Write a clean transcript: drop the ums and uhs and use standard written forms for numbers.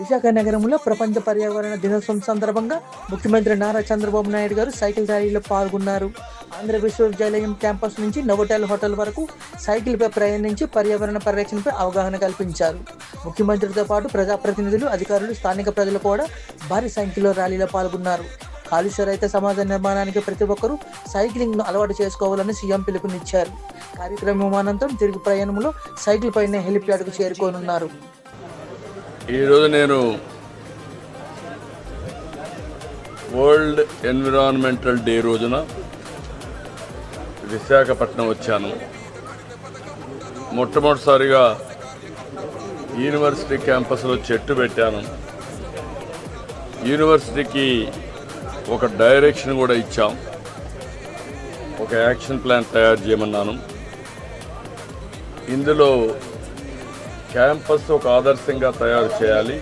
విశాఖ నగరంలో ప్రపంచ పర్యావరణ దినోత్సవం సందర్భంగా ముఖ్యమంత్రి నారా చంద్రబాబు నాయుడు గారు సైకిల్ ర్యాలీలో పాల్గొన్నారు. ఆంధ్ర విశ్వవిద్యాలయం క్యాంపస్ నుంచి నోవోటెల్ హోటల్ వరకు సైకిల్పై ప్రయాణించి పర్యావరణ పరిరక్షణపై అవగాహన కల్పించారు. ముఖ్యమంత్రితో పాటు ప్రజాప్రతినిధులు, అధికారులు, స్థానిక ప్రజలు కూడా భారీ సంఖ్యలో ర్యాలీలో పాల్గొన్నారు. కాలుష్య రహిత సమాజ నిర్మాణానికి ప్రతి ఒక్కరూ సైక్లింగ్ను అలవాటు చేసుకోవాలని సీఎం పిలుపునిచ్చారు. కార్యక్రమం అనంతరం తిరిగి ప్రయాణంలో సైకిల్ పైన హెలిప్యాడ్కు చేరుకోనున్నారు. ఈరోజు నేను వరల్డ్ ఎన్విరాన్మెంటల్ డే రోజున విశాఖపట్నం వచ్చాను. మొట్టమొదటిసారిగా యూనివర్సిటీ క్యాంపస్లో చెట్టు పెట్టాను. యూనివర్సిటీకి ఒక డైరెక్షన్ కూడా ఇచ్చాం. ఒక యాక్షన్ ప్లాన్ తయారు చేయమన్నాను. ఇందులో క్యాంపస్ ఒక ఆదర్శంగా తయారు చేయాలి.